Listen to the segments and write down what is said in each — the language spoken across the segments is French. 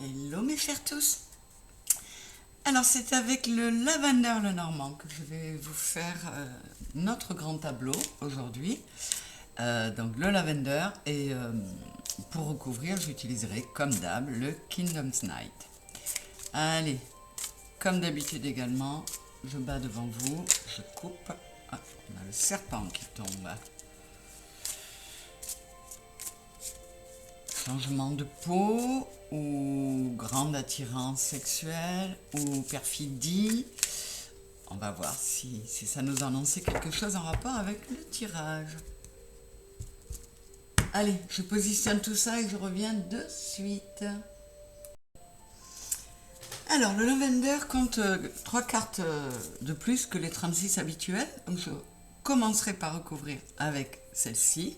Hello mes chers tous. Alors c'est avec le Lavender le Normand que je vais vous faire notre grand tableau aujourd'hui. Donc le Lavender et pour recouvrir j'utiliserai comme d'hab le Kingdom's Night. Allez, comme d'habitude également, je bats devant vous, je coupe. Ah, on a le serpent qui tombe. Changement de peau ou grande attirance sexuelle ou perfidie. On va voir si ça nous annonçait quelque chose en rapport avec le tirage. Allez, je positionne tout ça et je reviens de suite. Alors, le Lavender compte 3 cartes de plus que les 36 habituelles. Donc, je commencerai par recouvrir avec celle-ci.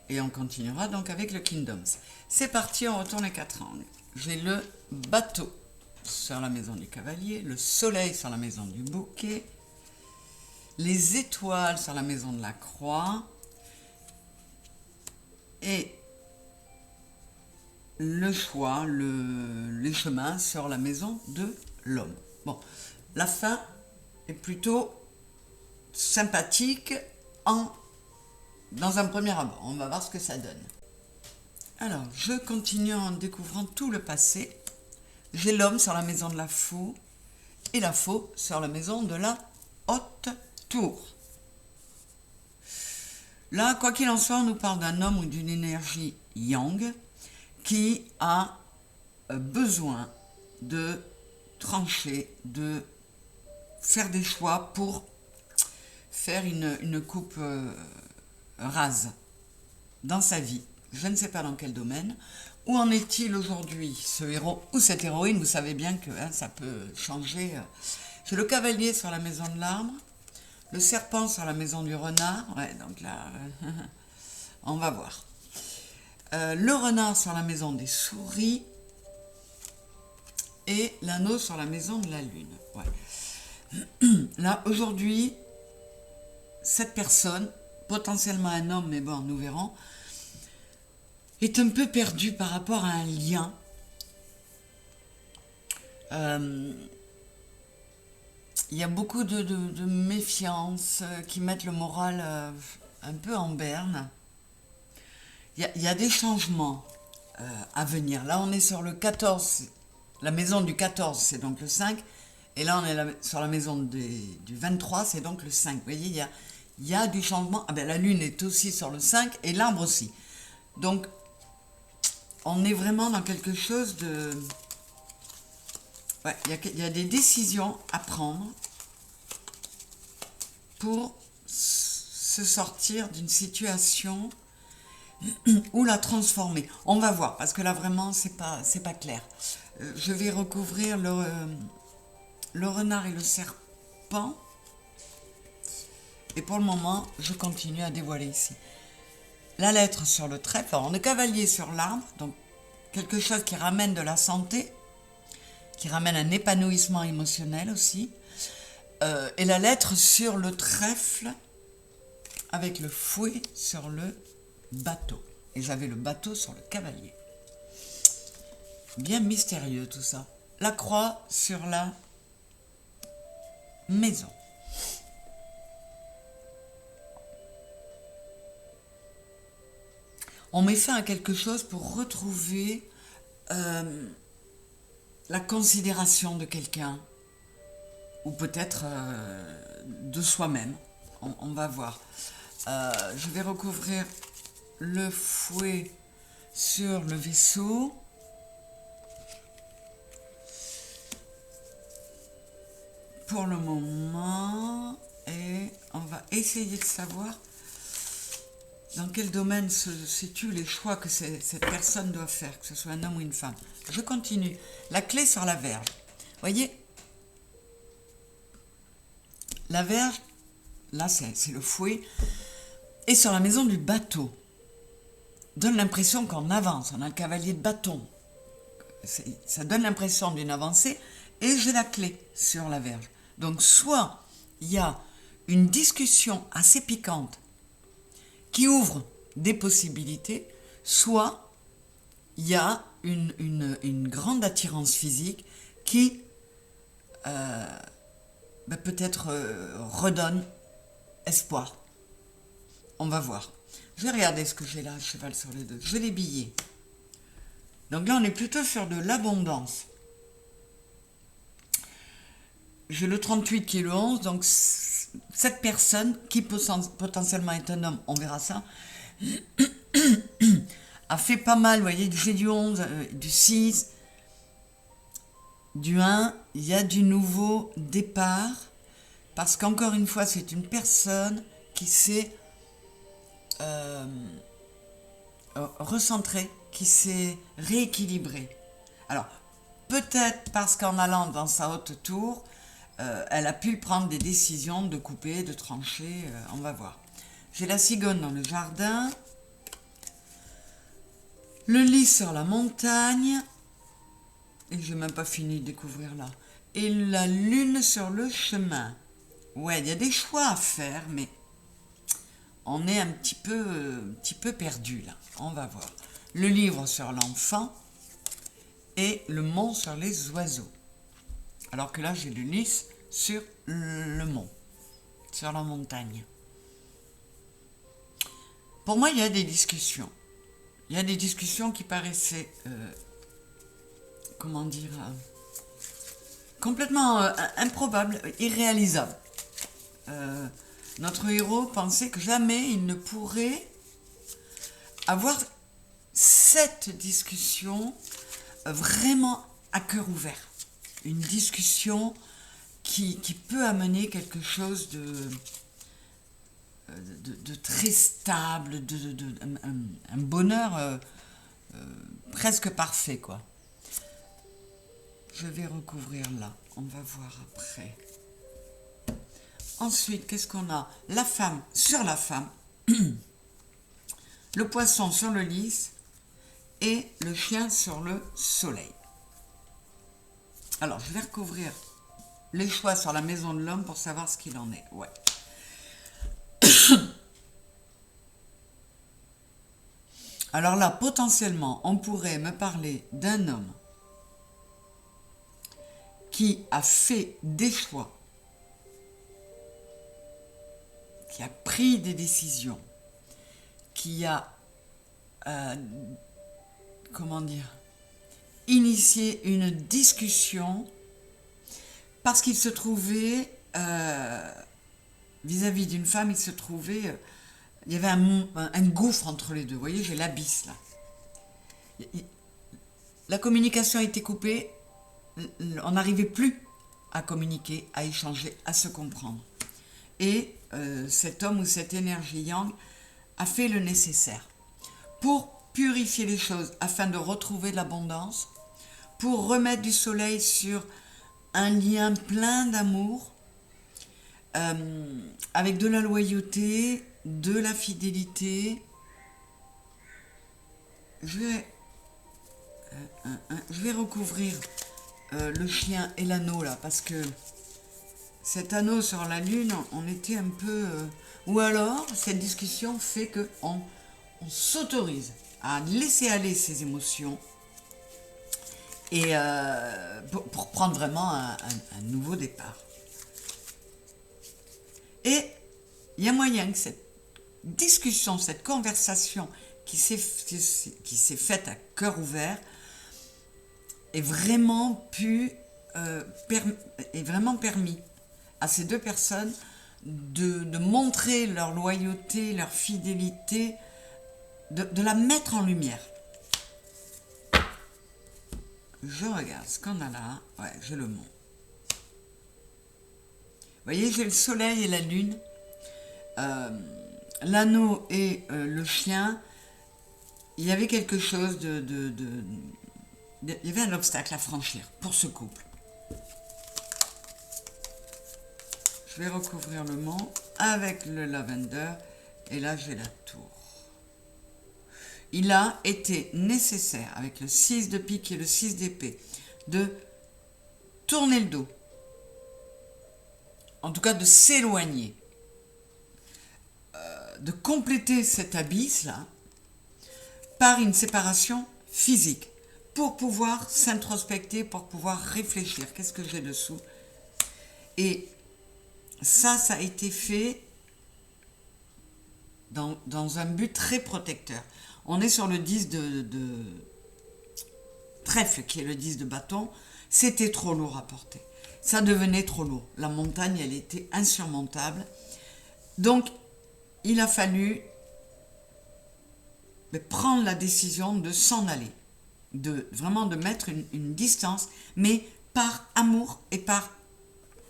Et on continuera donc avec le Kingdoms. C'est parti, on retourne les 4 angles. J'ai le bateau sur la maison du cavalier, le soleil sur la maison du bouquet, les étoiles sur la maison de la croix et le choix, les chemins sur la maison de l'homme. Bon, la fin est plutôt sympathique dans un premier abord. On va voir ce que ça donne. Alors, je continue en découvrant tout le passé. J'ai l'homme sur la maison de la faux et la faux sur la maison de la haute tour. Là, quoi qu'il en soit, on nous parle d'un homme ou d'une énergie yang qui a besoin de trancher, de faire des choix pour faire une coupe rase dans sa vie. Je ne sais pas dans quel domaine. Où en est-il aujourd'hui, ce héros ou cette héroïne? Vous savez bien que ça peut changer. J'ai le cavalier sur la maison de l'arbre, le serpent sur la maison du renard. Ouais, donc là, on va voir. Le renard sur la maison des souris et l'anneau sur la maison de la lune. Ouais. Là, aujourd'hui, cette personne, potentiellement un homme, mais bon, nous verrons, est un peu perdu par rapport à un lien. Il y a beaucoup de méfiance qui mettent le moral un peu en berne. Il y a des changements à venir. Là, on est sur le 14, la maison du 14, c'est donc le 5. Et là, on est sur la maison du 23, c'est donc le 5. Vous voyez, il y a du changement. Ah ben, la lune est aussi sur le 5 et l'arbre aussi. Donc, on est vraiment dans quelque chose de... Ouais, il y a des décisions à prendre pour se sortir d'une situation ou la transformer. On va voir, parce que là, vraiment, c'est pas clair. Je vais recouvrir le renard et le serpent. Et pour le moment, je continue à dévoiler ici. La lettre sur le trèfle, alors on est cavalier sur l'arbre, donc quelque chose qui ramène de la santé, qui ramène un épanouissement émotionnel aussi. Et la lettre sur le trèfle, avec le fouet sur le bateau. Et j'avais le bateau sur le cavalier. Bien mystérieux tout ça. La croix sur la maison. On met fin à quelque chose pour retrouver la considération de quelqu'un, ou peut-être de soi-même. On va voir. Je vais recouvrir le fouet sur le vaisseau. Pour le moment, et on va essayer de savoir dans quel domaine se situent les choix que cette personne doit faire, que ce soit un homme ou une femme. Je continue. La clé sur la verge. Voyez, la verge, là c'est le fouet, et sur la maison du bateau. Donne l'impression qu'on avance, on a le cavalier de bâton. Ça donne l'impression d'une avancée, et j'ai la clé sur la verge. Donc soit il y a une discussion assez piquante qui ouvre des possibilités, soit il y a une grande attirance physique qui peut-être redonne espoir. On va voir. Je vais regarder ce que j'ai là, cheval sur les deux. J'ai les billets. Donc là, on est plutôt sur de l'abondance. J'ai le 38 qui est le 11, donc cette personne, qui potentiellement est un homme, on verra ça, a fait pas mal, vous voyez, j'ai du 11, du 6, du 1, il y a du nouveau départ, parce qu'encore une fois, c'est une personne qui s'est recentrée, qui s'est rééquilibrée. Alors, peut-être parce qu'en allant dans sa haute tour, elle a pu prendre des décisions de couper, de trancher, on va voir. J'ai la cigogne dans le jardin, le lit sur la montagne, et j'ai même pas fini de découvrir là, et la lune sur le chemin. Ouais, il y a des choix à faire, mais on est un petit peu perdu là, on va voir. Le livre sur l'enfant et le mont sur les oiseaux. Alors que là, j'ai le lys sur le mont, sur la montagne. Pour moi, il y a des discussions. Il y a des discussions qui paraissaient, complètement improbables, irréalisables. Notre héros pensait que jamais il ne pourrait avoir cette discussion vraiment à cœur ouvert. Une discussion qui peut amener quelque chose de très stable, un bonheur presque parfait, quoi. Je vais recouvrir là, on va voir après. Ensuite, qu'est-ce qu'on a? La femme sur la femme, le poisson sur le lys et le chien sur le soleil. Alors, je vais recouvrir les choix sur la maison de l'homme pour savoir ce qu'il en est. Ouais. Alors là, potentiellement, on pourrait me parler d'un homme qui a fait des choix, qui a pris des décisions, qui a, initié une discussion parce qu'il se trouvait, vis-à-vis d'une femme, il se trouvait, il y avait un gouffre entre les deux. Vous voyez, j'ai l'abysse là. La communication a été coupée, on n'arrivait plus à communiquer, à échanger, à se comprendre. Et cet homme ou cette énergie yang a fait le nécessaire pour purifier les choses afin de retrouver de l'abondance, pour remettre du soleil sur un lien plein d'amour, avec de la loyauté, de la fidélité. Je vais recouvrir le chien et l'anneau là, parce que cet anneau sur la lune, on était un peu... ou alors, cette discussion fait qu'on s'autorise à laisser aller ses émotions et pour prendre vraiment un nouveau départ. Et il y a moyen que cette discussion, cette conversation qui s'est faite à cœur ouvert ait vraiment permis à ces deux personnes de montrer leur loyauté, leur fidélité, de la mettre en lumière. Je regarde ce qu'on a là. Ouais, j'ai le mont. Vous voyez, j'ai le soleil et la lune, l'anneau et le chien. Il y avait quelque chose il y avait un obstacle à franchir pour ce couple. Je vais recouvrir le mont avec le lavender et là j'ai la tour. Il a été nécessaire avec le 6 de pique et le 6 d'épée de tourner le dos, en tout cas de s'éloigner, de compléter cet abysse là par une séparation physique, pour pouvoir s'introspecter, pour pouvoir réfléchir. Qu'est-ce que j'ai dessous? Et ça a été fait dans un but très protecteur. On est sur le 10 de trèfle, qui est le 10 de bâton. C'était trop lourd à porter. Ça devenait trop lourd. La montagne, elle était insurmontable. Donc, il a fallu prendre la décision de s'en aller. Vraiment de mettre une distance, mais par amour et par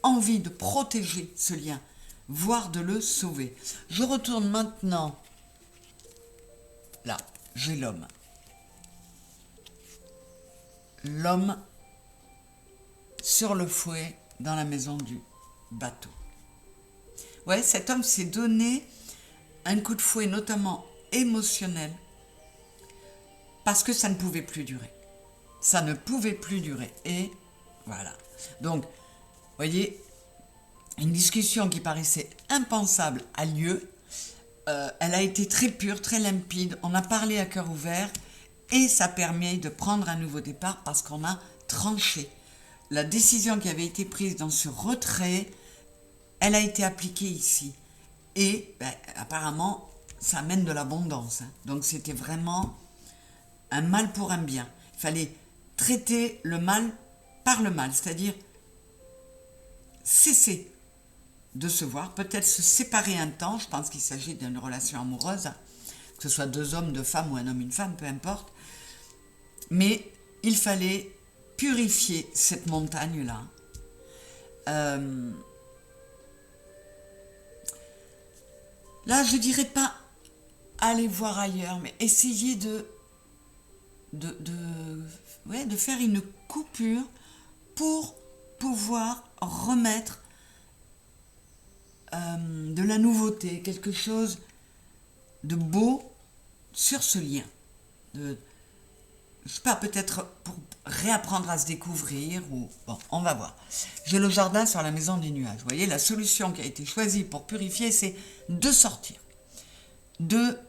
envie de protéger ce lien, voire de le sauver. Je retourne maintenant. Là, j'ai l'homme. L'homme sur le fouet dans la maison du bateau. Ouais, cet homme s'est donné un coup de fouet, notamment émotionnel, parce que ça ne pouvait plus durer. Ça ne pouvait plus durer. Et voilà. Donc, vous voyez, une discussion qui paraissait impensable a lieu. Elle a été très pure, très limpide. On a parlé à cœur ouvert et ça permet de prendre un nouveau départ parce qu'on a tranché. La décision qui avait été prise dans ce retrait, elle a été appliquée ici. Et apparemment, ça amène de l'abondance. Donc c'était vraiment un mal pour un bien. Il fallait traiter le mal par le mal, c'est-à-dire cesser de se voir, peut-être se séparer un temps. Je pense qu'il s'agit d'une relation amoureuse, que ce soit deux hommes, deux femmes ou un homme, une femme, peu importe. Mais il fallait purifier cette montagne-là. Là, je dirais pas aller voir ailleurs, mais essayer de faire une coupure pour pouvoir remettre de la nouveauté, quelque chose de beau sur ce lien. Je sais pas, peut-être pour réapprendre à se découvrir ou... Bon, on va voir. J'ai le jardin sur la maison des nuages. Vous voyez, la solution qui a été choisie pour purifier, c'est de sortir. De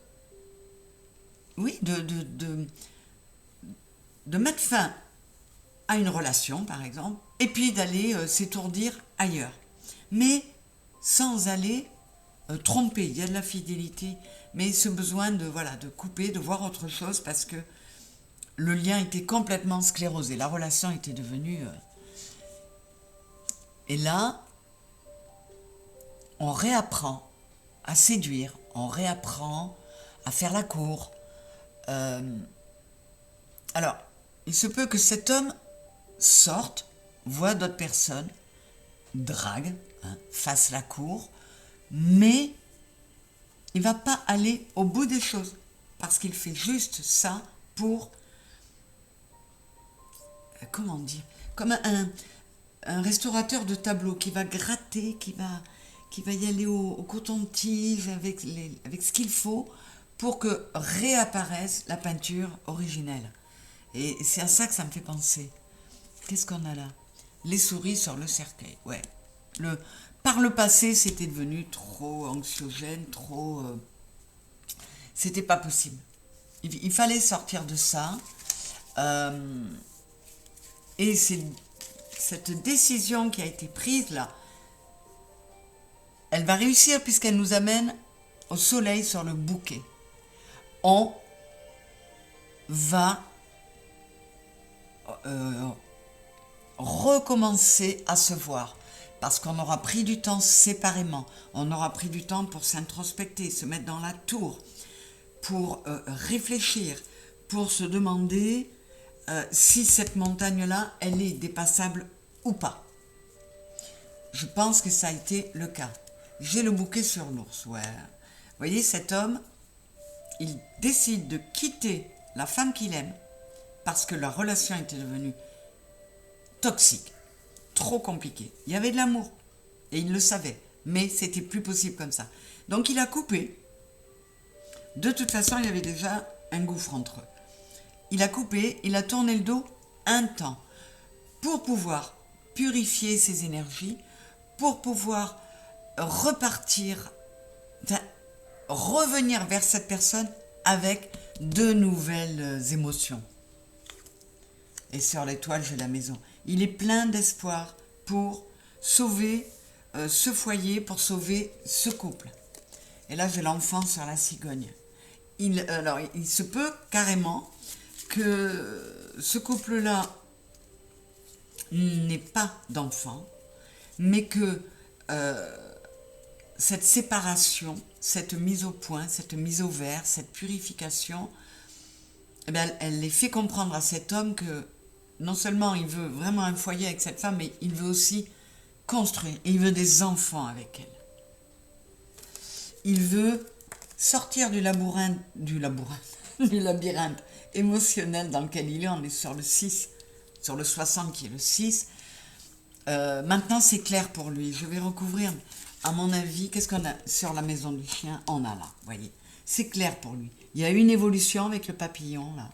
mettre fin à une relation, par exemple, et puis d'aller s'étourdir ailleurs. Mais sans aller tromper. Il y a de la fidélité, mais ce besoin de couper, de voir autre chose, parce que le lien était complètement sclérosé. La relation était devenue... Et là, on réapprend à séduire, on réapprend à faire la cour. Alors, il se peut que cet homme sorte, voit d'autres personnes, drague, fasse la cour, mais il ne va pas aller au bout des choses, parce qu'il fait juste ça pour, comment dire, comme un restaurateur de tableaux qui va gratter, qui va y aller au coton-tige avec ce qu'il faut pour que réapparaisse la peinture originelle. Et c'est à ça que ça me fait penser. Qu'est-ce qu'on a là? Les souris sur le cercueil. Ouais. Par le passé, c'était devenu trop anxiogène, trop... c'était pas possible. Il fallait sortir de ça. Et c'est cette décision qui a été prise là, elle va réussir puisqu'elle nous amène au soleil sur le bouquet. On va recommencer à se voir parce qu'on aura pris du temps séparément, on aura pris du temps pour s'introspecter, se mettre dans la tour, pour réfléchir, pour se demander si cette montagne-là, elle est dépassable ou pas. Je pense que ça a été le cas. J'ai le bouquet sur l'ours, ouais. Vous voyez, cet homme, il décide de quitter la femme qu'il aime parce que leur relation était devenue toxique, trop compliquée. Il y avait de l'amour et il le savait, mais c'était plus possible comme ça. Donc il a coupé. De toute façon, il y avait déjà un gouffre entre eux. Il a coupé, il a tourné le dos un temps pour pouvoir purifier ses énergies, pour pouvoir repartir, revenir vers cette personne avec de nouvelles émotions. Et sur l'étoile, j'ai la maison. Il est plein d'espoir pour sauver ce foyer, pour sauver ce couple. Et là, j'ai l'enfant sur la cigogne. Alors, il se peut carrément que ce couple-là n'ait pas d'enfant, mais que cette séparation, cette mise au point, cette mise au vert, cette purification, eh bien, elle les fait comprendre à cet homme que non seulement il veut vraiment un foyer avec cette femme, mais il veut aussi construire, il veut des enfants avec elle. Il veut sortir du labyrinthe émotionnel dans lequel il est. On est sur le 6, sur le 60 qui est le 6. Maintenant, c'est clair pour lui. Je vais recouvrir, à mon avis, qu'est-ce qu'on a sur la maison du chien? On a là, vous voyez. C'est clair pour lui. Il y a une évolution avec le papillon, là.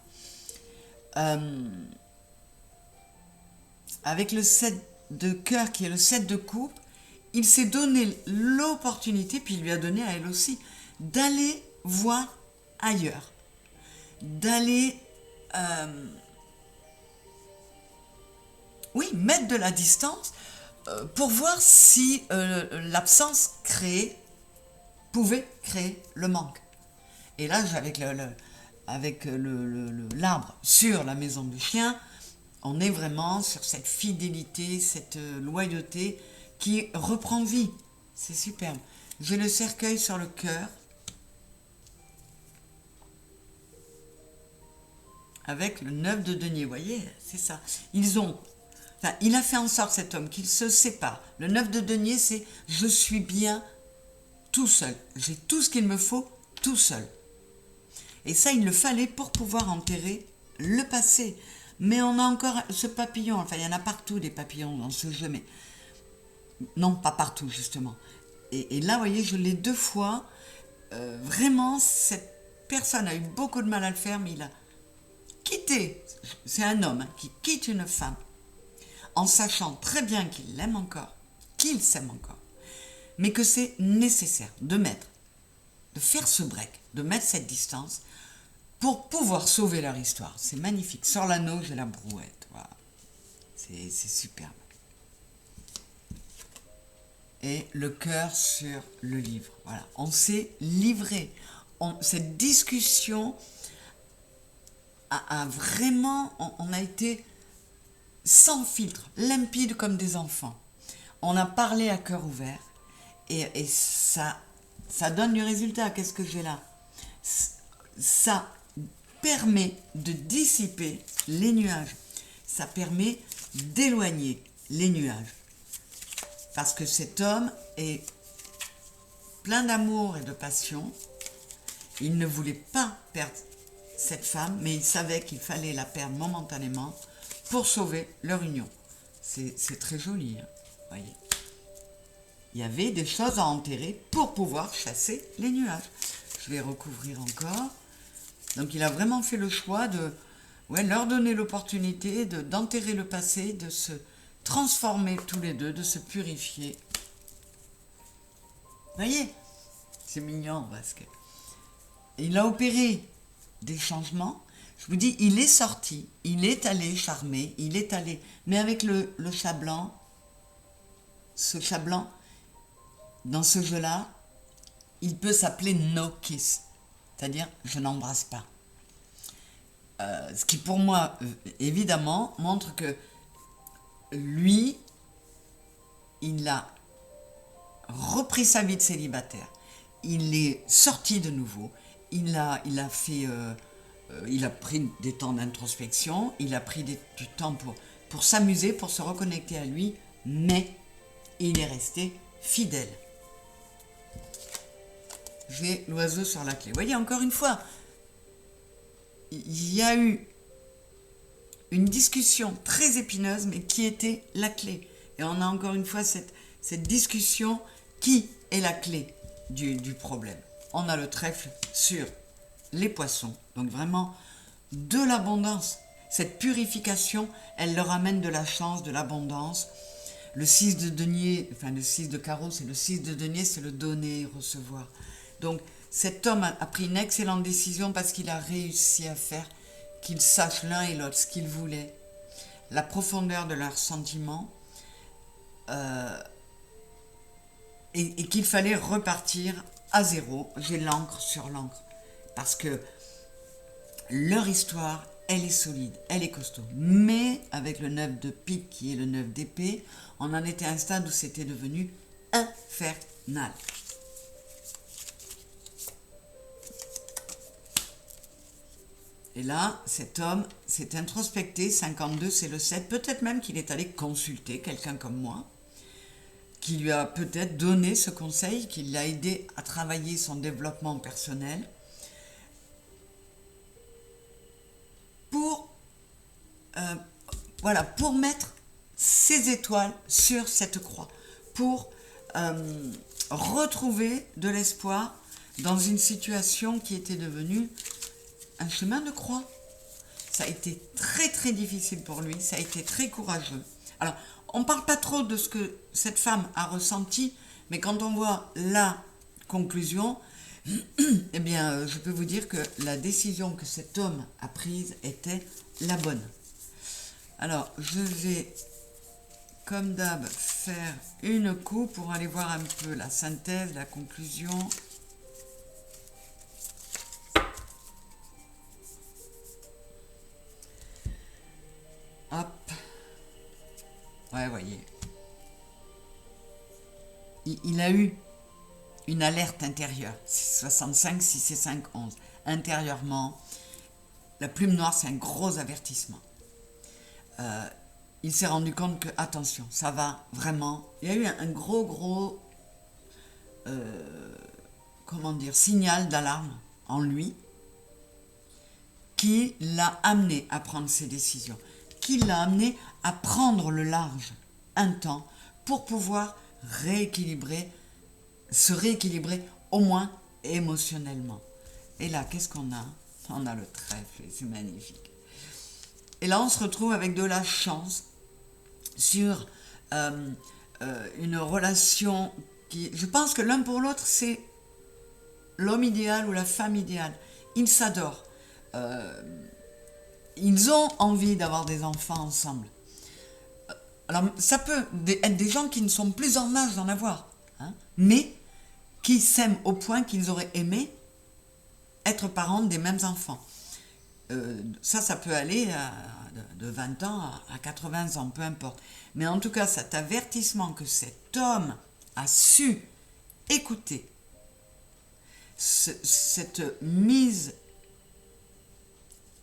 Avec le 7 de cœur, qui est le 7 de coupe, il s'est donné l'opportunité, puis il lui a donné à elle aussi, d'aller voir ailleurs. D'aller... mettre de la distance pour voir si l'absence pouvait créer le manque. Et là, avec l'arbre sur la maison du chien, on est vraiment sur cette fidélité, cette loyauté qui reprend vie. C'est superbe. J'ai le cercueil sur le cœur, avec le 9 de denier, vous voyez, c'est ça. Il a fait en sorte, cet homme, qu'il se sépare. Le 9 de denier, c'est « je suis bien tout seul. J'ai tout ce qu'il me faut tout seul ». Et ça, il le fallait pour pouvoir enterrer le passé. Mais on a encore ce papillon, enfin, il y en a partout des papillons dans ce jeu, mais non, pas partout, justement. Et là, vous voyez, je l'ai 2 fois. Vraiment, cette personne a eu beaucoup de mal à le faire, mais il a quitté. C'est un homme qui quitte une femme en sachant très bien qu'il l'aime encore, qu'il s'aime encore, mais que c'est nécessaire de faire ce break, de mettre cette distance pour pouvoir sauver leur histoire. C'est magnifique. Sur l'anneau, j'ai la brouette. Voilà. C'est superbe. Et le cœur sur le livre. Voilà. On s'est livré. Cette discussion a vraiment... On a été sans filtre, limpide comme des enfants. On a parlé à cœur ouvert et ça donne du résultat. Qu'est-ce que j'ai là? Ça permet de dissiper les nuages. Ça permet d'éloigner les nuages. Parce que cet homme est plein d'amour et de passion. Il ne voulait pas perdre cette femme, mais il savait qu'il fallait la perdre momentanément pour sauver leur union. C'est très joli, hein, voyez. Il y avait des choses à enterrer pour pouvoir chasser les nuages. Je vais recouvrir encore. Donc il a vraiment fait le choix de leur donner l'opportunité d'enterrer le passé, de se transformer tous les deux, de se purifier. Vous voyez, c'est mignon parce que il a opéré des changements. Je vous dis, il est sorti, il est allé charmer, il est allé, mais avec le chat blanc, ce chat blanc, dans ce jeu-là, il peut s'appeler no kiss, c'est-à-dire je n'embrasse pas. Ce qui pour moi, évidemment, montre que lui, il a repris sa vie de célibataire, il est sorti de nouveau, il a pris des temps d'introspection, il a pris du temps pour s'amuser, pour se reconnecter à lui, mais il est resté fidèle. J'ai l'oiseau sur la clé. Vous voyez, encore une fois, il y a eu une discussion très épineuse, mais qui était la clé. Et on a encore une fois cette discussion, qui est la clé du problème. On a le trèfle sur les poissons, donc vraiment de l'abondance. Cette purification, elle leur amène de la chance, de l'abondance. Le 6 de denier, enfin le 6 de carreau, c'est le 6 de denier, c'est le donner et recevoir. Donc cet homme a pris une excellente décision parce qu'il a réussi à faire qu'ils sachent l'un et l'autre ce qu'ils voulaient. la profondeur de leurs sentiments et qu'il fallait repartir à zéro. J'ai l'encre sur l'encre parce que leur histoire, elle est solide, elle est costaud. Mais avec le 9 de pique qui est le 9 d'épée, on en était à un stade où c'était devenu infernal. Et là, cet homme s'est introspecté, 52 c'est le 7, peut-être même qu'il est allé consulter quelqu'un comme moi, qui lui a peut-être donné ce conseil, qui l'a aidé à travailler son développement personnel, pour, voilà, pour mettre ses étoiles sur cette croix, pour retrouver de l'espoir dans une situation qui était devenue un chemin de croix. Ça a été très très difficile pour lui, ça a été très courageux. Alors, on ne parle pas trop de ce que cette femme a ressenti, mais quand on voit la conclusion, eh bien, je peux vous dire que la décision que cet homme a prise était la bonne. Alors, je vais, comme d'hab, faire une coupe pour aller voir un peu la synthèse, la conclusion. Hop. Ouais, voyez. Il a eu une alerte intérieure. 65, 6 et 5, 11. Intérieurement, la plume noire, c'est un gros avertissement. Il s'est rendu compte que, attention, ça va vraiment. Il y a eu un gros, comment dire, signal d'alarme en lui qui l'a amené à prendre ses décisions, qui l'a amené à prendre le large un temps pour pouvoir se rééquilibrer au moins émotionnellement. Et là, qu'est-ce qu'on a? On a le trèfle, c'est magnifique. Et là, on se retrouve avec de la chance sur une relation qui... Je pense que l'un pour l'autre, c'est l'homme idéal ou la femme idéale. Ils s'adorent. Ils ont envie d'avoir des enfants ensemble. Alors, ça peut être des gens qui ne sont plus en âge d'en avoir, hein, mais qui s'aiment au point qu'ils auraient aimé être parents des mêmes enfants. Ça peut aller de 20 ans à 80 ans, peu importe. Mais en tout cas, cet avertissement que cet homme a su écouter, cette mise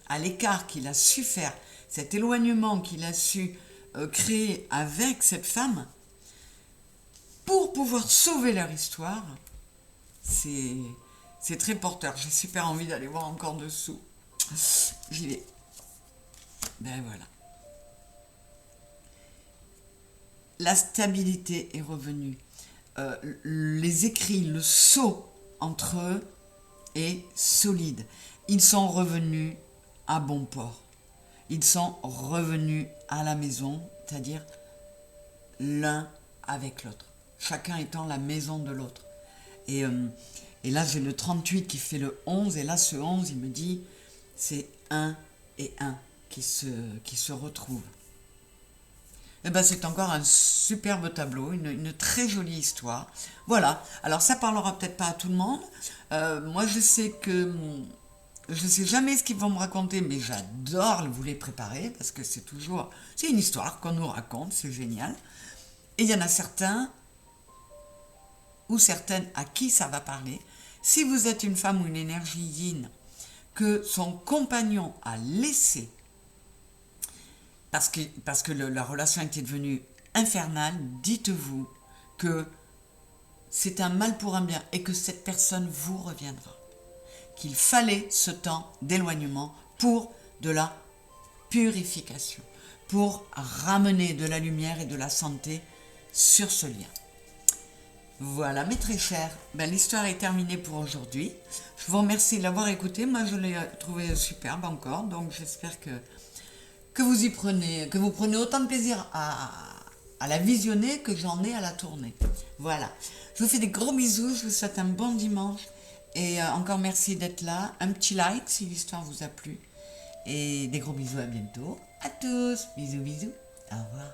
à l'écart qu'il a su faire, cet éloignement qu'il a su créer avec cette femme, pour pouvoir sauver leur histoire, c'est très porteur. J'ai super envie d'aller voir encore dessous. J'y vais. Ben voilà. La stabilité est revenue. Les écrits, le sceau entre eux est solide. Ils sont revenus à bon port. Ils sont revenus à la maison, c'est-à-dire l'un avec l'autre. Chacun étant la maison de l'autre. Et là, j'ai le 38 qui fait le 11, et là, ce 11, il me dit, c'est 1 et 1 qui se retrouvent. Et ben, c'est encore un superbe tableau, une très jolie histoire. Voilà, alors ça parlera peut-être pas à tout le monde. Moi, je sais jamais ce qu'ils vont me raconter, mais j'adore vous les préparer, parce que c'est une histoire qu'on nous raconte, c'est génial. Et il y en a certains ou certaines à qui ça va parler. Si vous êtes une femme ou une énergie yin que son compagnon a laissé parce que la relation était devenue infernale, dites-vous que c'est un mal pour un bien et que cette personne vous reviendra. Qu'il fallait ce temps d'éloignement pour de la purification, pour ramener de la lumière et de la santé sur ce lien. Voilà, mes très chers, l'histoire est terminée pour aujourd'hui. Je vous remercie de l'avoir écouté. Moi, je l'ai trouvé superbe encore, donc j'espère que vous prenez autant de plaisir à la visionner que j'en ai à la tourner. Voilà, je vous fais des gros bisous, je vous souhaite un bon dimanche et encore merci d'être là. Un petit like si l'histoire vous a plu et des gros bisous, à bientôt. à tous. Bisous, bisous. Au revoir.